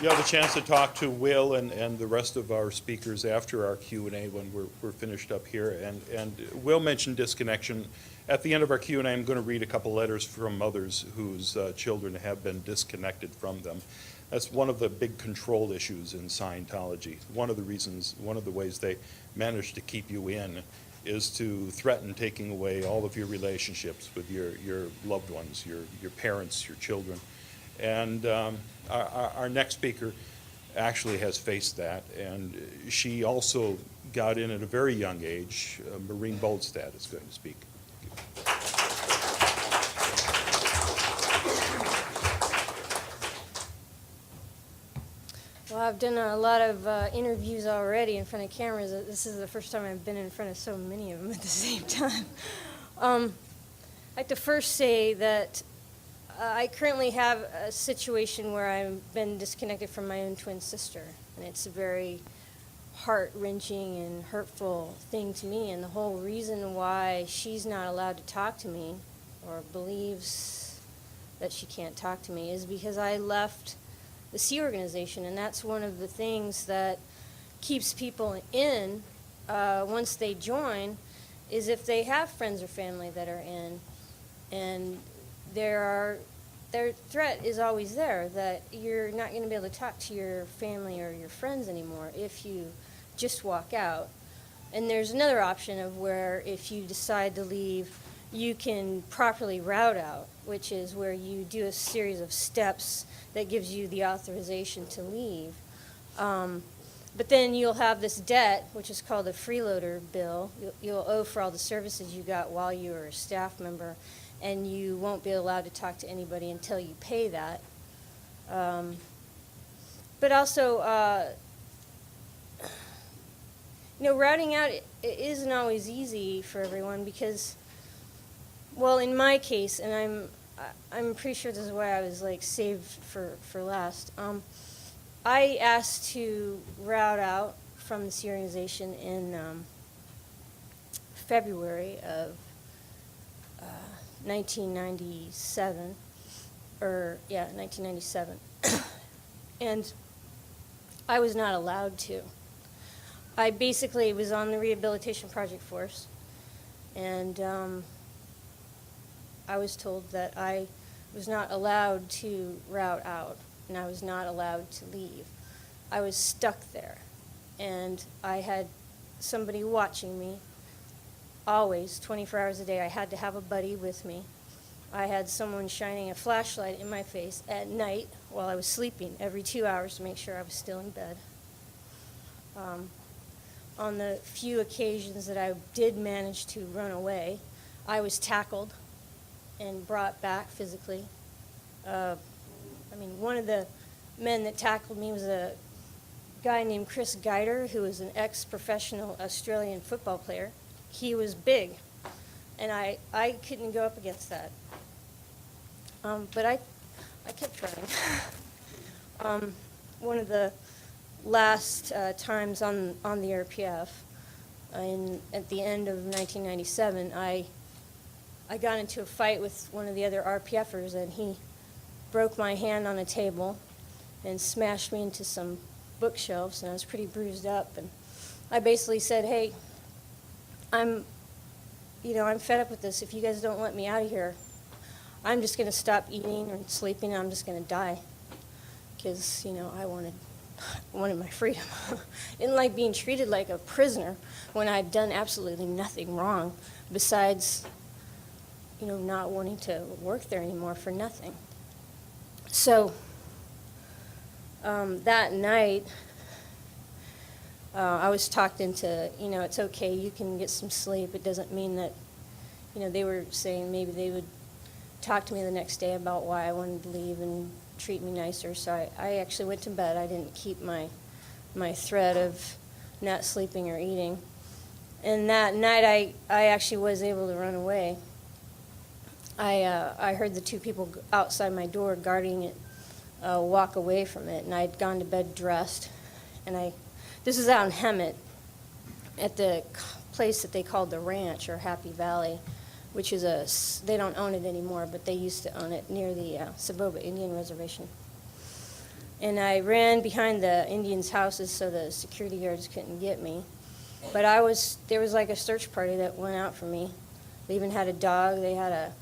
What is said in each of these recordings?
You'll have a chance to talk to Will and the rest of our speakers after our Q&A when we're finished up here. And Will mentioned disconnection. At the end of our Q&A, I'm going to read a couple letters from mothers whose children have been disconnected from them. That's one of the big control issues in Scientology. One of the reasons, one of the ways they manage to keep you in is to threaten taking away all of your relationships with your loved ones, your parents, your children. And our next speaker actually has faced that, and she also got in at a very young age. Maureen Bolstad is going to speak. Well, I've done a lot of interviews already in front of cameras. This is the first time I've been in front of so many of them at the same time. I'd like to first say that I currently have a situation where I've been disconnected from my own twin sister, and it's a very heart-wrenching and hurtful thing to me, and the whole reason why she's not allowed to talk to me or believes that she can't talk to me is because I left the Sea organization, and that's one of the things that keeps people in once they join, is if they have friends or family that are in, and their threat is always there that you're not going to be able to talk to your family or your friends anymore if you just walk out. And there's another option of where if you decide to leave, you can properly route out, which is where you do a series of steps that gives you the authorization to leave. But then you'll have this debt, which is called a freeloader bill. You'll owe for all the services you got while you were a staff member, and you won't be allowed to talk to anybody until you pay that. But also, routing out it isn't always easy for everyone because, well, in my case, and I'm pretty sure this is why I was like saved for last. I asked to route out from this organization in February of 1997, 1997, and I was not allowed to. I basically was on the rehabilitation project force, and I was told that I was not allowed to route out, and I was not allowed to leave. I was stuck there, and I had somebody watching me always, 24 hours a day. I had to have a buddy with me. I had someone shining a flashlight in my face at night while I was sleeping every 2 hours to make sure I was still in bed. On the few occasions that I did manage to run away, I was tackled and brought back physically. One of the men that tackled me was a guy named Chris Geider, who was an ex-professional Australian football player. He was big, and I couldn't go up against that. But I kept trying. One of the last times on the RPF, at the end of 1997, I got into a fight with one of the other RPFers, and he broke my hand on a table and smashed me into some bookshelves, and I was pretty bruised up. And I basically said, hey, I'm fed up with this. If you guys don't let me out of here, I'm just going to stop eating and sleeping, and I'm just going to die. Because, I wanted my freedom. I didn't like being treated like a prisoner when I'd done absolutely nothing wrong besides, not wanting to work there anymore for nothing. So that night, I was talked into, it's okay, you can get some sleep. It doesn't mean that, they were saying maybe they would talk to me the next day about why I wanted to leave and treat me nicer. So I actually went to bed. I didn't keep my thread of not sleeping or eating. And that night, I actually was able to run away. I heard the two people outside my door guarding it walk away from it, and I'd gone to bed dressed. And this is out in Hemet at the place that they called the Ranch or Happy Valley, which is they don't own it anymore, but they used to own it near the Saboba Indian Reservation. And I ran behind the Indians' houses so the security guards couldn't get me. But there was like a search party that went out for me. They even had a dog. They had a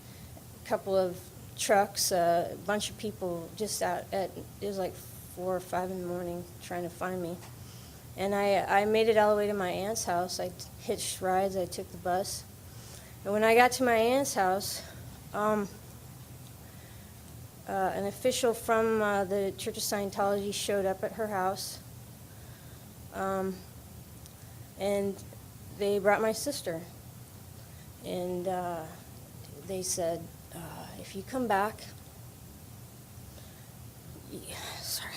couple of trucks, a bunch of people just out it was like 4 or 5 in the morning trying to find me. And I made it all the way to my aunt's house. I hitched rides, I took the bus. And when I got to my aunt's house, an official from the Church of Scientology showed up at her house. And they brought my sister. And they said, if you come back, sorry.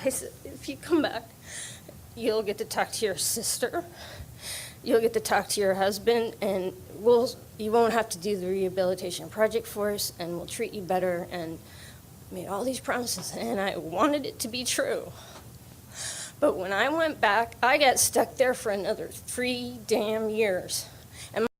I said, if you come back, you'll get to talk to your sister, you'll get to talk to your husband, and you won't have to do the rehabilitation project for us, and we'll treat you better, and made all these promises, and I wanted it to be true. But when I went back, I got stuck there for another 3 damn years.